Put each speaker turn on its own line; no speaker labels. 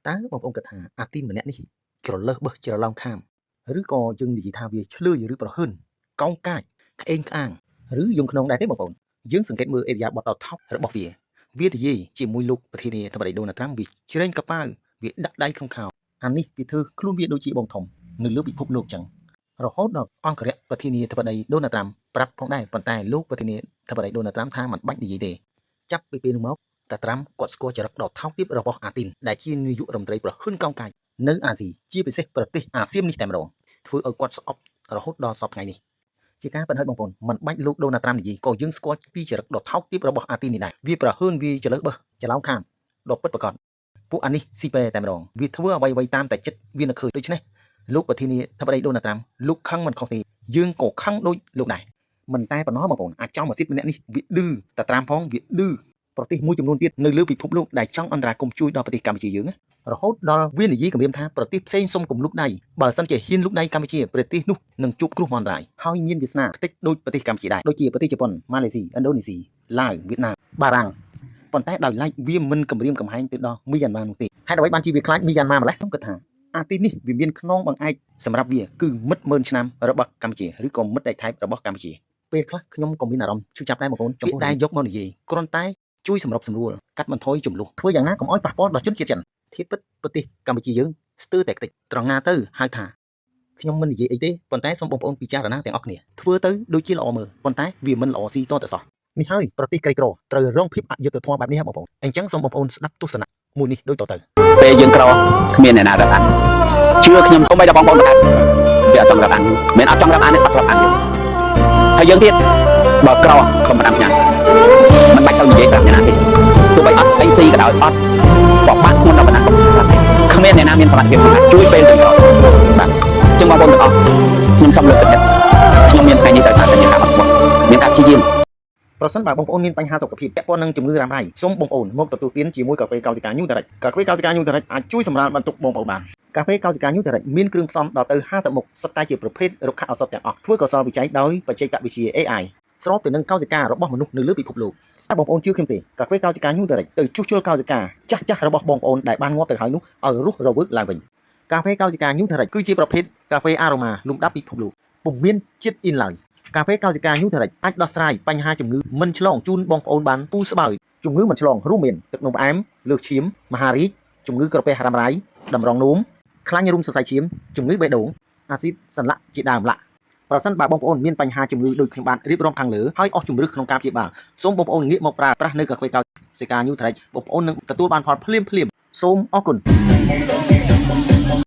តើបងប្អូនគិតថាអាទីនម្នាក់នេះច្រលើសបឹសច្រឡំខាមឬក៏យើងនិយាយថាវាឆ្លើយឬប្រហឿនកោងកាចក្អេងក្អាងឬយងខ្នងដែរទេបងប្អូនយើងសង្កេតមើលអេរយាប័តដ៏ថោករបស់វានិយាយជាមួយលោកប្រធានាធិបតីដូណាល់ត្រាំវាជ្រែងកប៉ាល់វាដាក់ដៃក្នុងខោអានេះវាធ្វើខ្លួនវាដូចជាបងធំនៅលើពិភពលោកចឹងរហូតដល់អង្គរៈប្រធានាធិបតីដូណាល់ត្រាំប្រាប់ផងដែរប៉ុន្តែលោកប្រធានាធិបតីដូណាល់ត្រាំថាមិនបាច់និយាយទេចាប់ពីពេលនោះមកតាត្រាំគាត់ស្គាល់ចរិតដ៏ថោកទាបរបស់អាទីនដែលជានាយករដ្ឋមន្ត្រីប្រហ៊ុនកោងកាចនៅអាស៊ីជាពិសេសប្រទេសអាស៊ាននេះតែម្ដងធ្វើឲ្យគាត់ស្អប់រហូតដល់សពថ្ងៃនេះជាការពិតហើយបងប្អូនមិនបាច់លោកដូណាល់ត្រាំនិយាយក៏យើងស្គាល់ពីចរិតដ៏ថោកទាបរបស់អាទីននេះដែរវាប្រហ៊ុនវាច្រលើសបឹសច្រឡំខាមដ៏ពិតប្រាកដពួកអានេះស៊ីពេតែម្ដងវាធ្វើអ្វីៗតាមតែចិត្តវានឹកឃើញដូច្នេះលោកប្រធានាធិបតីដូណាល់ត្រាំលោកខឹងមិនខុសទេយើងក៏ខឹងដូចលោកដែរមិនតែប៉ុណ្ណោះបងប្អូនអាចចំអាស៊ីតម្នាក់នេះវាឌឺតាត្រាំផងវាឌឺប្រទេសមួយចំនួនទៀតនៅលើពិភពលោកដែលចង់អន្តរាគមន៍ជួយដល់ប្រទេសកម្ពុជាយើងរហូតដល់វានិយាយគម្រាមថាប្រទេសផ្សេងសុំគំលុកដៃបើសិនជាហ៊ានលុកដៃកម្ពុជាប្រទេសនោះនឹងជួបគ្រោះមហន្តរាយហើយមានវាសនាខ្ទេចដូចប្រទេសកម្ពុជាដែរដូចជាប្រទេសជប៉ុនម៉ាឡេស៊ីឥណ្ឌូនេស៊ីឡាវវៀតណាមបារាំងប៉ុន្តែដោយឡែកវាមិនគម្រាមកំហែងទៅដល់មីយ៉ាន់ម៉ានោះទេហេតុអ្វីបានជាវាខ្លាចមីយ៉ាន់ម៉ាម្ល៉េះខ្ញុំគិតថាអាទីនេះវាមានខ្នងបង្អែកសម្រាប់វាគឺមិត្ត10000ឆ្នាំរបស់កម្ពុជាឬក៏មិត្តដៃថៃរបស់កម្ពុជាពេលខ្លះខ្ញុំក៏មានអារម្មណ៍ឈឺចាប់ដែរបងប្អូនចំពោះតែយកមកនិយាយគ្រាន់តែជួយសម្របសម្រួលកាត់បន្ថយចំនួនធ្វើយ៉ាងណាកុំឲ្យប៉ះពាល់ដល់ជនជាតិចិនធៀបពិតប្រទេសកម្ពុជាយើងស្ទើរតែខ្ទេចត្រង់ណាទៅហៅថាខ្ញុំមិននិយាយអីទេប៉ុន្តែសូមបងប្អូនពិចារណាទាំងអស់គ្នាធ្វើទៅដូចជាល្អមើលប៉ុន្តែវាមិនល្អស៊ីតទៅសោះនេះហើយប្រទេសក្រីក្រត្រូវរងភាពអយុត្តិធម៌បែបនេះបងប្អូនអញ្ចឹងសូមបងប្អូនស្ដាប់ទស្សនៈមួយនេះដូចតទៅ
ពេលយើងក្រគ្មានអ្នកណារាប់អានជឿខ្ញុំសូម្បីតែបងប្អូនប្រកាសវាអត់ចង់រាប់អានមិនអត់ចង់រាប់អានទេអត់រាប់អានទេហើយយើងទៀតបើក្រសូម5ញ៉ាំមិនបាច់ទៅនិយាយប្រាប់អ្នកណាទេទោះបីអត់អីស៊ីក៏ដោយអត់បបាក់ធ្ងន់ដល់ប៉ុណ្ណាគ្មានអ្នកណាមានសមត្ថភាពជួយពេលទាំងក្របាទចឹងបងប្អូនទាំងអស់ខ្ញុំសូមលើកទឹកចិត្តខ្ញុំមានថ្ងៃនេះដោយសារតែមានការអត់ធ្មត់មានការព្យាយាម
ប្រសិនបើបងប្អូនមានបញ្ហាសុខភាពពាក់ព័ន្ធនឹងជំងឺរ៉ាំរ៉ៃសូមបងប្អូនមកទទួលទានជាមួយកាហ្វេកោសិកាញូតារិចកាហ្វេកោសិកាញូតារិចអាចជួយសម្រាលបន្ទុកបងប្អូនបានកាហ្វេកោសិកាញូតារិចមានគ្រឿងផ្សំដល់ទៅ50មុខសុទ្ធតែជាប្រភេទរុក្ខឱសថទាំងអស់ធ្វើកសលវិច័យដោយបច្ចេកវិទ្យា AI ស្របទៅនឹងកោសិការបស់មនុស្សនៅលើពិភពលោកតែបងប្អូនជឿខ្ញុំទេកាហ្វេកោសិកាញូតារិចទៅជួសជុលកោសិកាចាស់របស់បងប្អូនដែលបានងាប់ទៅហើយនោះឲ្យរស់រវើកឡើងវិញកាហ្វេកោសិកាញូតារិចគឺជាប្រភេទកាហ្វេអារ៉ូម៉ាលំដាប់ពិភពលោកពុំមានជាតិអ៊ីនឡើយកាហ្វេកោសិកាញូតារិចអាចដោះស្រាយបញ្ហាជំងឺមិនឆ្លងជូនបងប្អូនបានពូស្បើយជំងឺមិនឆ្លងរួមមានទឹកនោមផ្អែមលើសឈាមមហារីកជំងឺក្រពះរ៉ាំរ៉ៃតម្រងនោមខ្លាញ់រុំសរសៃឈាមជំងឺបេះដូងអាស៊ីតសន្លាក់ជាដើមឡាក់ប្រសិនបើបងប្អូនមានបញ្ហាជំងឺដូចខ្ញុំបានរៀបរាប់ខាងលើហើយអស់ជំរឿសក្នុងការព្យាបាលសូមបងប្អូនងាកមកប្រើប្រាស់នៅកាហ្វេកោសិកាញូតារិចបងប្អូននឹងទទួលបានផលភ្លាមសូមអរគុណ